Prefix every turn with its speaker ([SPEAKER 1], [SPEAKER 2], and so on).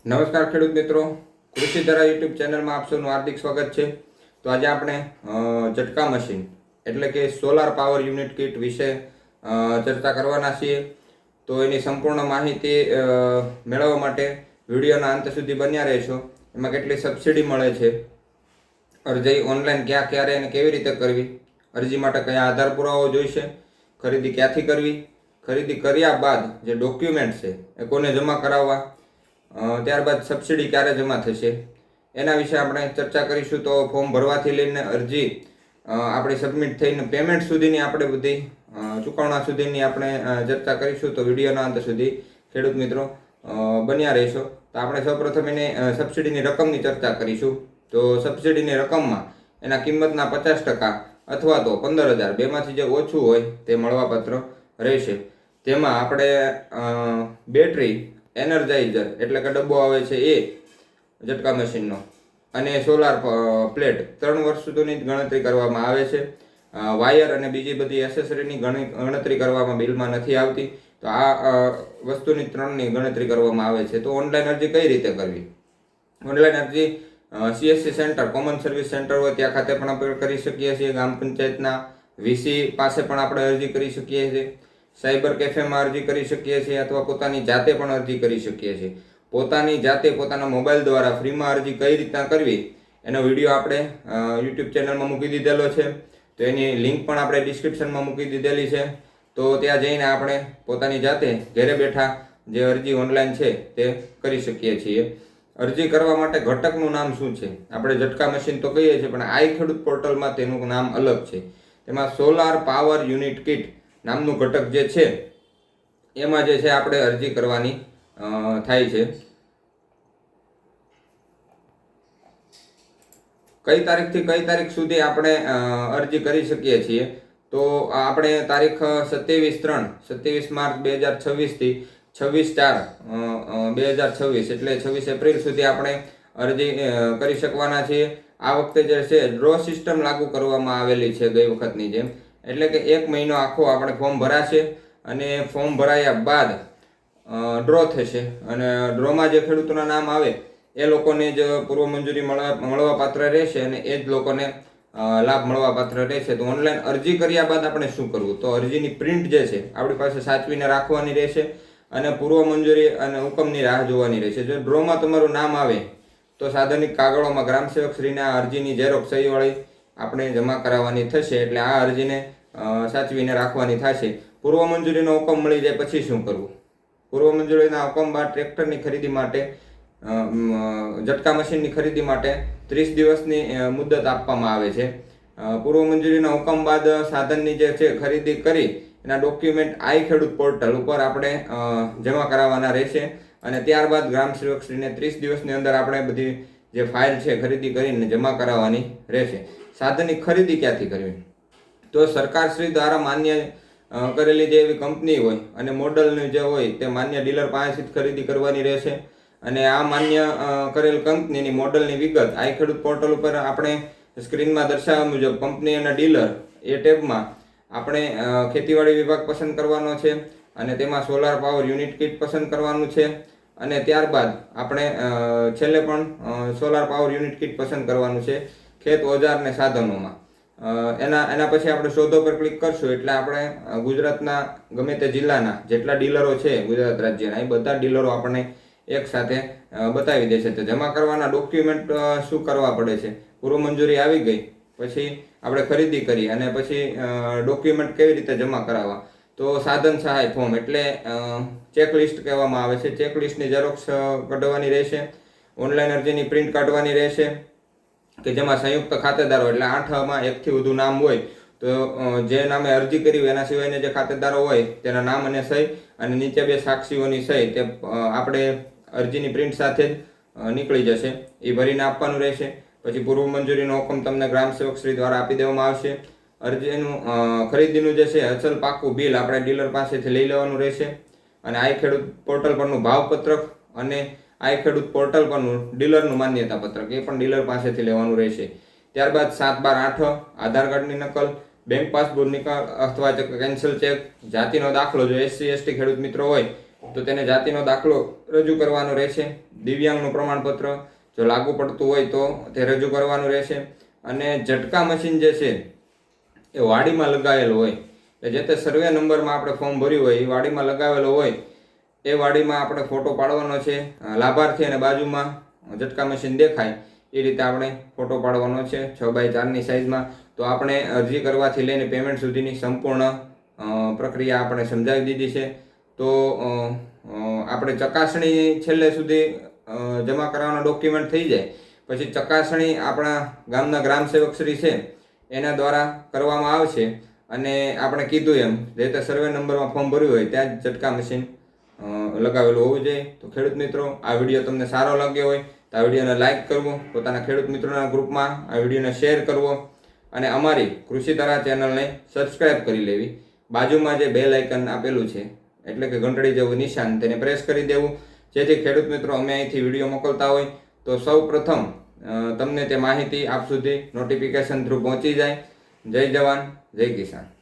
[SPEAKER 1] નમસ્કાર ખેડૂત મિત્રો, કૃષિ ધારા યુટ્યુબ ચેનલમાં આપ સૌનું હાર્દિક સ્વાગત છે। તો આજે આપણે ઝટકા મશીન એટલે કે સોલાર પાવર યુનિટ કિટ વિશે ચર્ચા કરવાના છીએ। તો એની સંપૂર્ણ માહિતી મેળવવા માટે વિડીયોના અંત સુધી બન્યા રહેશો। એમાં કેટલી સબસિડી મળે છે, અરજી ઓનલાઈન ક્યાં ક્યારે અને કેવી રીતે કરવી, અરજી માટે કયા આધાર પુરાવો જોઈશે, ખરીદી ક્યાંથી કરવી, ખરીદી કર્યા બાદ જે ડોક્યુમેન્ટ છે એ કોને જમા કરાવવા, ત્યારબાદ સબસિડી ક્યારે જમા થશે એના વિશે આપણે ચર્ચા કરીશું। તો ફોર્મ ભરવાથી લઈને અરજી આપણી સબમિટ થઈને પેમેન્ટ સુધીની આપણે બધી ચૂકવણા સુધીની આપણે ચર્ચા કરીશું। તો વિડીયોના અંત સુધી ખેડૂત મિત્રો બન્યા રહેશો। તો આપણે સૌપ્રથમ એને સબસિડીની રકમની ચર્ચા કરીશું। તો સબસિડીની રકમમાં એના કિંમતના 50% અથવા તો 15,000 બેમાંથી જે ઓછું હોય તે મળવાપાત્ર રહેશે। તેમાં આપણે બેટરી એનર્જાઇઝર એટલે કે ડબ્બો આવે છે એ ઝટકા મશીનનો અને સોલાર પ્લેટ 3 વર્ષ સુધીની ગણતરી કરવામાં આવે છે। વાયર અને બીજી બધી એસેસરીની ગણતરી કરવામાં બિલમાં નથી આવતી। તો આ વસ્તુની 3ની ગણતરી કરવામાં આવે છે। તો ઓનલાઈન અરજી કઈ રીતે કરવી? ઓનલાઈન અરજી CSC centre, common service centre હોય ત્યાં ખાતે પણ આપણે કરી શકીએ છીએ। ગ્રામ પંચાયતના VC પાસે પણ આપણે અરજી કરી શકીએ છીએ। સાયબર કેફેમાં અરજી કરી શકીએ છીએ અથવા પોતાની જાતે પણ અરજી કરી શકીએ છીએ। પોતાની જાતે પોતાના મોબાઈલ દ્વારા ફ્રીમાં અરજી કઈ રીતના કરવી એનો વિડીયો આપણે યુટ્યુબ ચેનલમાં મૂકી દીધેલો છે। તો એની લિંક પણ આપણે ડિસ્ક્રિપ્શનમાં મૂકી દીધેલી છે। તો ત્યાં જઈને આપણે પોતાની જાતે ઘરે બેઠા જે અરજી ઓનલાઈન છે તે કરી શકીએ છીએ। અરજી કરવા માટે ઘટકનું નામ શું છે? આપણે ઝટકા મશીન તો કહીએ છીએ, પણ આઈ ખેડૂત પોર્ટલમાં તેનું નામ અલગ છે। તેમાં સોલાર પાવર યુનિટ કિટ નામનું ઘટક જે છે એમાં જે છે આપણે અરજી કરવાની થાય છે। કઈ તારીખથી કઈ તારીખ સુધી આપણે અરજી કરી શકીએ છીએ? તો આપણે તારીખ 27 માર્ચ 2026 થી 26/4/2026 એટલે 26 એપ્રિલ સુધી આપણે અરજી કરી શકવાના છીએ। આ વખતે જે છે ડ્રો સિસ્ટમ લાગુ કરવામાં આવેલી છે ગઈ વખતની જેમ, એટલે કે 1 મહિનો આખો આપણે ફોર્મ ભરાશે અને ફોર્મ ભરાયા બાદ ડ્રો થશે અને ડ્રોમાં જે ખેડૂતોના નામ આવે એ લોકોને જ પૂર્વ મંજૂરી મળવા પાત્ર રહેશે અને એ જ લોકોને લાભ મળવા પાત્ર રહેશે। તો ઓનલાઈન અરજી કર્યા બાદ આપણે શું કરવું? તો અરજીની પ્રિન્ટ જે છે આપણી પાસે સાચવીને રાખવાની રહેશે અને પૂર્વ મંજૂરી અને હુકમની રાહ જોવાની રહેશે। જો ડ્રોમાં તમારું નામ આવે તો સાધનિક કાગળોમાં ગ્રામ સેવક શ્રીને આ અરજીની ઝેરોક્ષ સહીવાળી આપણે જમા કરાવવાની થશે, એટલે આ અરજીને સાચવીને રાખવાની થશે। પૂર્વ મંજૂરીનો હુકમ મળી જાય પછી શું કરવું? પૂર્વ મંજૂરીના હુકમ બાદ ટ્રેક્ટરની ખરીદી માટે ઝટકા મશીનની ખરીદી માટે 30 દિવસની મુદત આપવામાં આવે છે। પૂર્વ મંજૂરીના હુકમ બાદ સાધનની જે છે ખરીદી કરી એના ડોક્યુમેન્ટ આઈ ખેડૂત પોર્ટલ ઉપર આપણે જમા કરાવવાના રહેશે અને ત્યારબાદ ગ્રામ સેવકશ્રીને 30 દિવસની અંદર આપણે બધી જે ફાઇલ છે ખરીદી કરીને જમા કરાવવાની રહેશે। સાધનની ખરીદી ક્યાંથી કરવી? તો સરકારશ્રી દ્વારા માન્ય કરેલી જે એવી કંપની હોય અને મોડલની જે હોય તે માન્ય ડીલર પાસેથી ખરીદી કરવાની રહેશે અને આ માન્ય કરેલ કંપનીની મોડલની વિગત આઈ ખેડૂત પોર્ટલ ઉપર આપણે સ્ક્રીનમાં દર્શાવ્યા મુજબ કંપની અને ડીલર એ ટેબમાં આપણે ખેતીવાડી વિભાગ પસંદ કરવાનો છે અને તેમાં સોલાર પાવર યુનિટ કિટ પસંદ કરવાનું છે અને ત્યારબાદ આપણે છેલ્લે પણ સોલાર પાવર યુનિટ કિટ પસંદ કરવાનું છે ખેત ઓજાર અને સાધનોમાં। એના પછી આપણે શોધો પર ક્લિક કરશું એટલે આપણે ગુજરાતના ગમે તે જિલ્લાના જેટલા ડીલરો છે ગુજરાત રાજ્યના એ બધા ડીલરો આપણને એક સાથે બતાવી દેશે। તો જમા કરવાના ડોક્યુમેન્ટ શું કરવા પડે છે? પૂર્વ મંજૂરી આવી ગઈ પછી આપણે ખરીદી કરી અને પછી ડોક્યુમેન્ટ કેવી રીતે જમા કરાવવા? તો સાધન સહાય ફોર્મ એટલે ચેકલિસ્ટ કહેવામાં આવે છે। ચેકલિસ્ટની ઝેરોક્ષ કઢાવવાની રહેશે, ઓનલાઈન અરજીની પ્રિન્ટ કાઢવાની રહેશે કે જેમાં સંયુક્ત ખાતેદારો એટલે 8માં 1 થી વધુ નામ હોય તો જે નામે અરજી કરી હોય એના સિવાયના જે ખાતેદારો હોય તેના નામ અને સહી અને નીચે 2 સાક્ષીઓની સહી તે આપણે અરજીની પ્રિન્ટ સાથે જ નીકળી જશે, એ ભરીને આપવાનું રહેશે। પછી પૂર્વ મંજૂરીનો હુકમ તમને ગ્રામ સેવક શ્રી દ્વારા આપી દેવામાં આવશે। અરજીનું ખરીદીનું જે છે અચલ પાકું બિલ આપણે ડીલર પાસેથી લઈ લેવાનું રહેશે અને આઈ ખેડૂત પોર્ટલ પરનું ભાવપત્રક અને આઈ ખેડૂત પોર્ટલ પરનું ડીલરનું માન્યતા પત્રક એ પણ ડીલર પાસેથી લેવાનું રહેશે। ત્યારબાદ 7/12/8 આધાર કાર્ડની નકલ, બેંક પાસબુક નકલ અથવા કેન્સલ ચેક, જાતિનો દાખલો જો SC ST ખેડૂત મિત્રો હોય તો તેને જાતિનો દાખલો રજૂ કરવાનો રહેશે. દિવ્યાંગનું પ્રમાણપત્ર જો લાગુ પડતું હોય તો તે રજૂ કરવાનું રહેશે. અને ઝટકા મશીન જે છે એ વાડીમાં લગાવેલું હોય, એટલે જે તે સર્વે નંબરમાં આપણે ફોર્મ ભર્યું હોય એ વાડીમાં લગાવેલો હોય એ વાડીમાં આપણે ફોટો પાડવાનો છે. લાભાર્થી અને બાજુમાં ઝટકા મશીન દેખાય એ રીતે આપણે ફોટો પાડવાનો છે 6x4ની સાઇઝમાં. તો આપણે અરજી કરવાથી લઈને પેમેન્ટ સુધીની સંપૂર્ણ પ્રક્રિયા આપણે સમજાવી દીધી છે. તો આપણે ચકાસણી છેલ્લે સુધી જમા કરવાના ડોક્યુમેન્ટ થઈ જાય પછી ચકાસણી આપણા ગામના ગ્રામસેવક શ્રી છે એના દ્વારા કરવામાં આવશે. અને આપણે કીધું એમ જે તે સર્વે નંબરમાં ફોર્મ ભર્યું હોય ત્યાં જ ઝટકા મશીન લગાવેલું હોવું જોઈએ. તો ખેડૂત મિત્રો, આ વિડીયો તમને સારો લાગ્યો હોય તો આ વિડીયોને લાઇક કરવો, પોતાના ખેડૂત મિત્રોના ગ્રુપમાં આ વિડીયોને શેર કરવો અને અમારી કૃષિ ધારા ચેનલને સબસ્ક્રાઈબ કરી લેવી. બાજુમાં જે બેલ આઇકન આપેલું છે એટલે કે ઘંટડી જેવું નિશાન તેને પ્રેસ કરી દેવું, જેથી ખેડૂત મિત્રો અમે અહીંથી વિડીયો મોકલતા હોય તો સૌ પ્રથમ તમને તે માહિતી આપ સુધી નોટિફિકેશન થ્રુ પહોંચી જાય. જય જવાન, જય કિસાન.